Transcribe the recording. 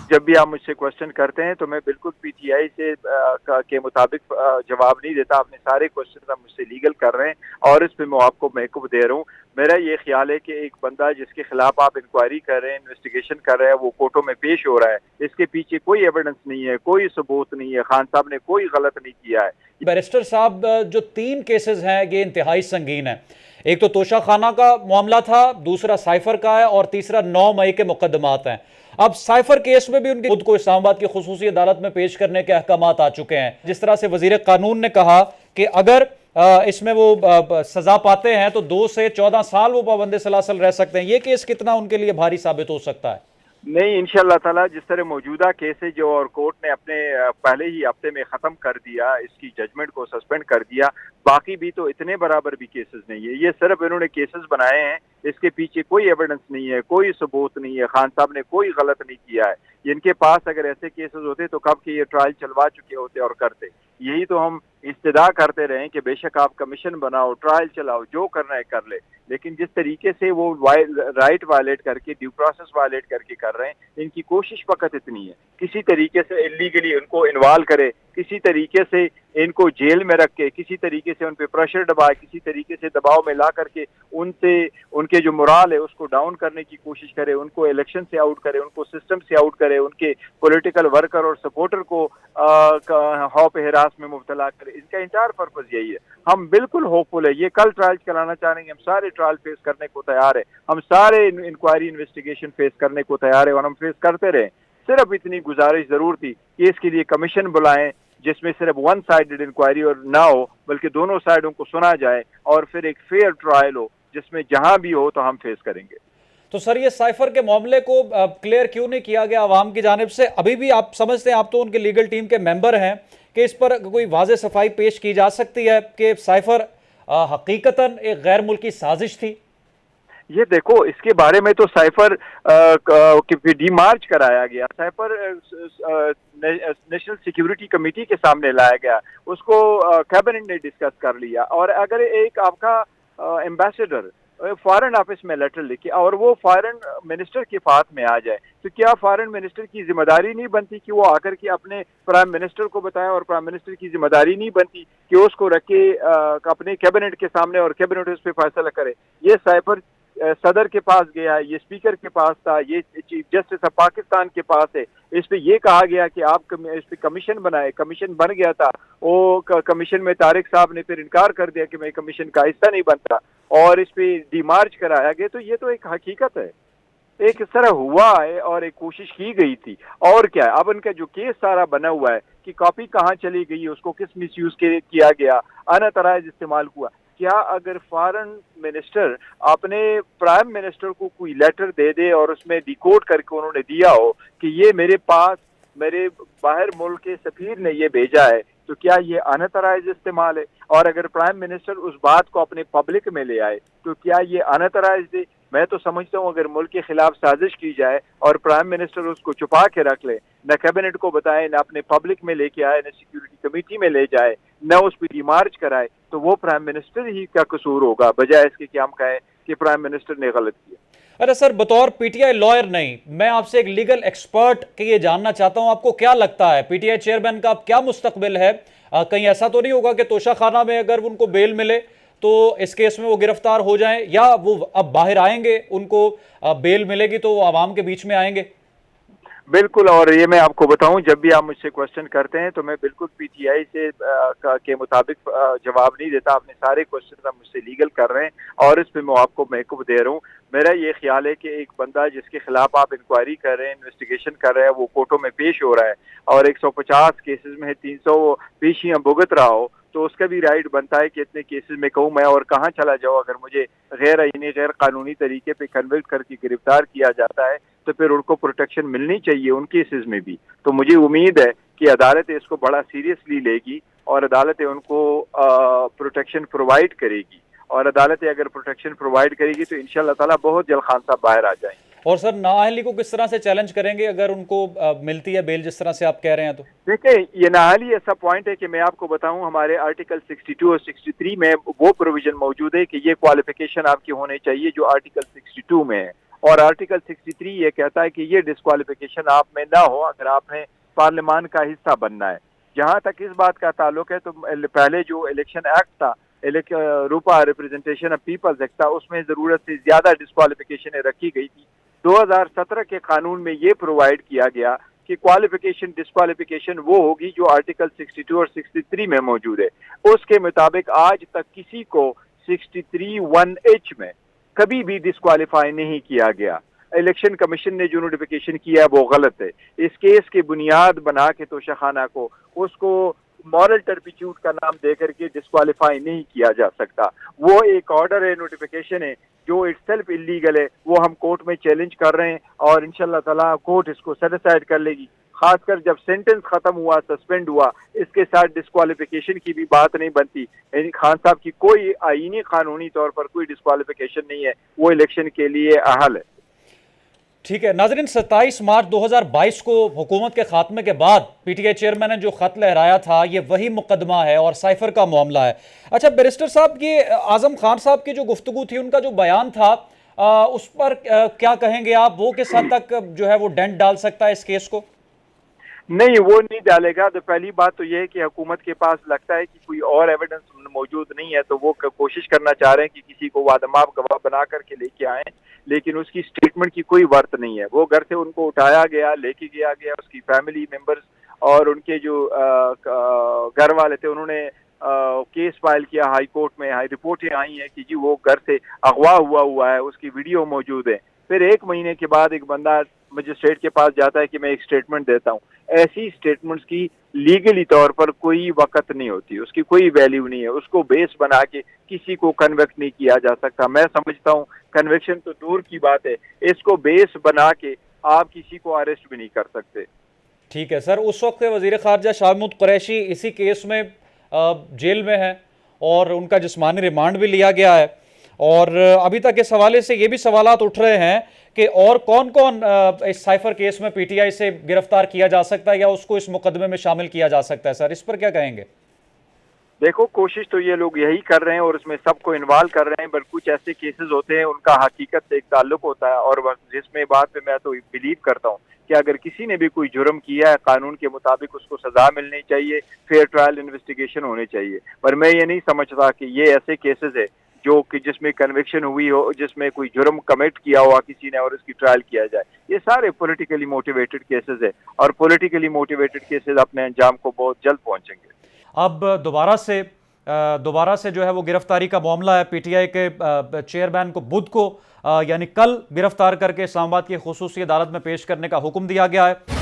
جب بھی آپ مجھ سے کوشچن کرتے ہیں تو میں بالکل پی ٹی آئی سے کے مطابق جواب نہیں دیتا. آپ نے سارے کوشچن مجھ سے لیگل کر رہے ہیں اور اس پہ میں آپ کو محکوم دے رہا ہوں. میرا یہ خیال ہے کہ ایک بندہ جس کے خلاف آپ انکوائری کر رہے ہیں، انویسٹیگیشن کر رہے ہیں، وہ کورٹوں میں پیش ہو رہا ہے، اس کے پیچھے کوئی ایویڈنس نہیں ہے، کوئی ثبوت نہیں ہے، خان صاحب نے کوئی غلط نہیں کیا ہے. بیرسٹر صاحب، جو 3 کیسز ہیں یہ انتہائی سنگین ہیں. ایک تو توشہ خانہ کا معاملہ تھا، دوسرا سائفر کا ہے، اور تیسرا 9 مئی کے مقدمات ہیں. اب سائفر کیس میں بھی ان کی خود کو اسلام آباد کی خصوصی عدالت میں پیش کرنے کے احکامات آ چکے ہیں. جس طرح سے وزیر قانون نے کہا کہ اگر اس میں وہ سزا پاتے ہیں تو 2 سے 14 سال وہ پابند سلاسل رہ سکتے ہیں. یہ کیس کتنا ان کے لیے بھاری ثابت ہو سکتا ہے؟ نہیں، انشاءاللہ تعالیٰ جس طرح موجودہ کیس ہے جو اور کورٹ نے اپنے پہلے ہی ہفتے میں ختم کر دیا، اس کی ججمنٹ کو سسپینڈ کر دیا، باقی بھی تو اتنے برابر بھی کیسز نہیں ہے. یہ صرف انہوں نے کیسز بنائے ہیں، اس کے پیچھے کوئی ایویڈنس نہیں ہے، کوئی ثبوت نہیں ہے. خان صاحب نے کوئی غلط نہیں کیا ہے. ان کے پاس اگر ایسے کیسز ہوتے تو کب کے یہ ٹرائل چلوا چکے ہوتے اور کرتے. یہی تو ہم استدعا کرتے رہے کہ بے شک آپ کمیشن بناؤ، ٹرائل چلاؤ، جو کرنا ہے کر لے. لیکن جس طریقے سے وہ رائٹ وائلیٹ کر کے، ڈیو پروسیس وائلیٹ کر کے کر رہے ہیں، ان کی کوشش فقط اتنی ہے کسی طریقے سے انلیگلی ان کو انوالو کرے، کسی طریقے سے ان کو جیل میں رکھ کے، کسی طریقے سے ان پہ پریشر ڈبائے، کسی طریقے سے دباؤ میں لا کر کے ان کے جو مرال ہے اس کو ڈاؤن کرنے کی کوشش کرے، ان کو الیکشن سے آؤٹ کرے، ان کو سسٹم سے آؤٹ کرے، ان کے پولیٹیکل ورکر اور سپورٹر کو خوف ہراس میں مبتلا کرے. اس کا انٹائر پرپز یہی ہے. ہم بالکل ہوپ فل ہے. یہ کل ٹرائل چلانا چاہ رہے ہیں، ہم سارے ٹرائل فیس کرنے کو تیار ہے، ہم سارے انکوائری انویسٹیگیشن فیس کرنے کو تیار ہے اور ہم فیس کرتے رہے. صرف اتنی گزارش ضرور تھی کہ اس کے لیے کمیشن بلائیں جس میں صرف ون سائیڈڈ انکوائری اور نہ ہو، بلکہ دونوں سائڈوں کو سنا جائے اور پھر ایک فیئر ٹرائل ہو جس میں جہاں بھی ہو تو ہم فیس کریں گے. تو سر، یہ سائفر کے معاملے کو کلیئر کیوں نہیں کیا گیا عوام کی جانب سے؟ ابھی بھی آپ سمجھتے ہیں، آپ تو ان کے لیگل ٹیم کے ممبر ہیں، کہ اس پر کوئی واضح صفائی پیش کی جا سکتی ہے کہ سائفر حقیقتاً ایک غیر ملکی سازش تھی؟ یہ دیکھو، اس کے بارے میں تو سائفر ڈی مارچ کرایا گیا، سائفر نیشنل سیکیورٹی کمیٹی کے سامنے لایا گیا، اس کو کیبنٹ نے ڈسکس کر لیا. اور اگر ایک آپ کا ایمبیسڈر فارن آفس میں لیٹر لکھے اور وہ فارن منسٹر کے پاس میں آ جائے تو کیا فارن منسٹر کی ذمہ داری نہیں بنتی کہ وہ آ کر کے اپنے پرائم منسٹر کو بتائے، اور پرائم منسٹر کی ذمہ داری نہیں بنتی کہ اس کو رکھ کے اپنے کیبنٹ کے سامنے اور کیبنٹ اس پہ فیصلہ کرے؟ یہ سائفر صدر کے پاس گیا، یہ اسپیکر کے پاس تھا، یہ چیف جسٹس آف پاکستان کے پاس ہے. اس پہ یہ کہا گیا کہ آپ اس پہ کمیشن بنائے، کمیشن بن گیا تھا. وہ کمیشن میں طارق صاحب نے پھر انکار کر دیا کہ میں کمیشن کا حصہ نہیں بنتا، اور اس پہ ڈی مارچ کرایا گیا. تو یہ تو ایک حقیقت ہے، ایک اس طرح ہوا ہے اور ایک کوشش کی گئی تھی. اور کیا ہے، اب ان کا جو کیس سارا بنا ہوا ہے کہ کاپی کہاں چلی گئی، اس کو کس مس یوز کیا گیا، انترائز استعمال ہوا. کیا اگر فارن منسٹر اپنے پرائم منسٹر کو کوئی لیٹر دے دے اور اس میں ڈیکوڈ کر کے انہوں نے دیا ہو کہ یہ میرے پاس میرے باہر ملک کے سفیر نے یہ بھیجا ہے، تو کیا یہ انترائز استعمال ہے؟ اور اگر پرائم منسٹر اس بات کو اپنے پبلک میں لے آئے تو کیا یہ انترائز ہے؟ میں تو سمجھتا ہوں اگر ملک کے خلاف سازش کی جائے اور پرائم منسٹر اس کو چھپا کے رکھ لے، نہ کیبنٹ کو بتائے، نہ اپنے پبلک میں لے کے آئے، نہ سیکیورٹی کمیٹی میں لے جائے، نہ اس پہ ڈی مارچ کرائے، تو وہ پرائم منسٹر ہی کا قصور ہوگا، بجائے اس کے کہ ہم کہیں کہ پرائم منسٹر نے غلط کیا. ارے سر، بطور پی ٹی آئی لائر نہیں، میں آپ سے ایک لیگل ایکسپرٹ کے یہ جاننا چاہتا ہوں، آپ کو کیا لگتا ہے پی ٹی آئی چیئرمین کا اب کیا مستقبل ہے؟ کہیں ایسا تو نہیں ہوگا کہ توشہ خانہ میں اگر ان کو بیل ملے تو اس کیس میں وہ گرفتار ہو جائیں، یا وہ اب باہر آئیں گے، ان کو بیل ملے گی تو وہ عوام کے بیچ میں آئیں گے؟ بالکل، اور یہ میں آپ کو بتاؤں، جب بھی آپ مجھ سے کوشچن کرتے ہیں تو میں بالکل پی ٹی آئی سے کے مطابق جواب نہیں دیتا. آپ نے سارے کوشچن مجھ سے لیگل کر رہے ہیں اور اس پہ میں آپ کو محکوم دے رہا ہوں. میرا یہ خیال ہے کہ ایک بندہ جس کے خلاف آپ انکوائری کر رہے ہیں، انویسٹیگیشن کر رہے ہیں، وہ کورٹوں میں پیش ہو رہا ہے اور 150 کیسز میں 300 پیشیاں بھگت رہا ہو، تو اس کا بھی رائٹ بنتا ہے کہ اتنے کیسز میں کہوں میں اور کہاں چلا جاؤں. اگر مجھے غیر آئینی غیر قانونی طریقے پہ کنوکٹ کر کے گرفتار کیا جاتا ہے تو پھر ان کو پروٹیکشن ملنی چاہیے ان کیسز میں بھی. تو مجھے امید ہے کہ عدالت اس کو بڑا سیریسلی لے گی اور عدالت ان کو پروٹیکشن پرووائڈ کرے گی، اور عدالت اگر پروٹیکشن پرووائڈ کرے گی تو انشاءاللہ تعالیٰ بہت جلد خان صاحب باہر آ جائیں گے. اور سر، نااہلی کو کس طرح سے چیلنج کریں گے اگر ان کو ملتی ہے بیل جس طرح سے آپ کہہ رہے ہیں؟ تو دیکھیں، یہ نااہلی ایسا پوائنٹ ہے کہ میں آپ کو بتاؤں، ہمارے آرٹیکل 62 اور 63 میں وہ پروویژن موجود ہے کہ یہ کوالیفیکیشن آپ کی ہونے چاہیے جو آرٹیکل 62 میں ہے. اور آرٹیکل 63 یہ کہتا ہے کہ یہ ڈسکوالیفیکیشن آپ میں نہ ہو اگر آپ نے پارلیمان کا حصہ بننا ہے. جہاں تک اس بات کا تعلق ہے تو پہلے جو الیکشن ایکٹ تھا، روپا ریپرزنٹیشن آف پیپلز ایکٹ تھا، اس میں ضرورت سے زیادہ ڈسکوالیفیکیشنیں رکھی گئی تھی. 2017 کے قانون میں یہ پرووائڈ کیا گیا کہ ڈسکوالیفیکیشن وہ ہوگی جو آرٹیکل 62 اور 63 میں موجود ہے. اس کے مطابق آج تک کسی کو 63(1)(h) میں کبھی بھی ڈسکوالیفائی نہیں کیا گیا. الیکشن کمیشن نے جو نوٹیفیکیشن کیا ہے وہ غلط ہے. اس کیس کی بنیاد بنا کے توشہ خانہ کو اس کو مورل ٹرپیچیوڈ کا نام دے کر کے ڈسکوالیفائی نہیں کیا جا سکتا. وہ ایک آرڈر ہے، نوٹیفیکیشن ہے جو اٹ سیلف انلیگل ہے. وہ ہم کورٹ میں چیلنج کر رہے ہیں اور انشاءاللہ تعالیٰ کورٹ اس کو سیٹ اسائڈ کر لے گی. خاص کر جب سینٹنس ختم ہوا، سسپینڈ ہوا، اس کے ساتھ ڈسکوالیفیکیشن کی بھی بات نہیں بنتی. یعنی خان صاحب کی کوئی آئینی قانونی طور پر کوئی ڈسکوالیفیکیشن نہیں ہے، وہ الیکشن کے لیے اہل ہے. ٹھیک ہے ناظرین، 27 مارچ 2022 کو حکومت کے خاتمے کے بعد پی ٹی آئی چیئرمین نے جو خط لہرایا تھا یہ وہی مقدمہ ہے اور سائفر کا معاملہ ہے. اچھا بیرسٹر صاحب، یہ اعظم خان صاحب کی جو گفتگو تھی، ان کا جو بیان تھا، اس پر کیا کہیں گے آپ؟ وہ کس حد تک جو ہے وہ ڈینٹ ڈال سکتا ہے اس کیس کو؟ نہیں، وہ نہیں ڈالے گا. تو پہلی بات تو یہ ہے کہ حکومت کے پاس لگتا ہے کہ کوئی اور ایویڈنس موجود نہیں ہے، تو وہ کوشش کرنا چاہ رہے ہیں کہ کسی کو وادماب گواہ بنا کر کے لے کے آئیں، لیکن اس کی سٹیٹمنٹ کی کوئی ورت نہیں ہے. وہ گھر سے ان کو اٹھایا گیا، لے کے گیا گیا، اس کی فیملی ممبرز اور ان کے جو گھر والے تھے انہوں نے کیس فائل کیا ہائی کورٹ میں. رپورٹیں آئی ہیں کہ جی وہ گھر سے اغوا ہوا ہے، اس کی ویڈیو موجود ہے. پھر 1 مہینے کے بعد ایک بندہ مجسٹریٹ کے پاس جاتا ہے کہ میں ایک سٹیٹمنٹ دیتا ہوں. ایسی سٹیٹمنٹس کی لیگلی طور پر کوئی وقت نہیں ہوتی، اس کی کوئی ویلیو نہیں ہے. اس کو بیس بنا کے کسی کو کنویکٹ نہیں کیا جا سکتا. میں سمجھتا ہوں کنویکشن تو دور کی بات ہے، اس کو بیس بنا کے آپ کسی کو اریسٹ بھی نہیں کر سکتے. ٹھیک ہے سر، اس وقت وزیر خارجہ شاہ محمود قریشی اسی کیس میں جیل میں ہیں اور ان کا جسمانی ریمانڈ بھی لیا گیا ہے، اور ابھی تک اس حوالے سے یہ بھی سوالات اٹھ رہے ہیں کہ اور کون کون اس سائفر کیس میں پی ٹی آئی سے گرفتار کیا جا سکتا ہے یا اس کو اس مقدمے میں شامل کیا جا سکتا ہے. سر اس پر کیا کہیں گے؟ دیکھو، کوشش تو یہ لوگ یہی کر رہے ہیں اور اس میں سب کو انوالو کر رہے ہیں، بٹ کچھ ایسے کیسز ہوتے ہیں ان کا حقیقت سے ایک تعلق ہوتا ہے، اور جس میں بات پہ میں تو بلیو کرتا ہوں کہ اگر کسی نے بھی کوئی جرم کیا ہے قانون کے مطابق اس کو سزا ملنی چاہیے، فیئر ٹرائل انویسٹیگیشن ہونی چاہیے. پر میں یہ نہیں سمجھتا کہ یہ ایسے کیسز ہے جو کہ جس میں کنوکشن ہوئی ہو، جس میں کوئی جرم کمٹ کیا ہوا کسی نے اور اس کی ٹرائل کیا جائے. یہ سارے پولیٹیکلی موٹیویٹڈ کیسز ہیں اور پولیٹیکلی موٹیویٹڈ کیسز اپنے انجام کو بہت جلد پہنچیں گے. اب دوبارہ سے جو ہے وہ گرفتاری کا معاملہ ہے. پی ٹی آئی کے چیئرمین کو بدھ کو یعنی کل گرفتار کر کے اسلام آباد کی خصوصی عدالت میں پیش کرنے کا حکم دیا گیا ہے.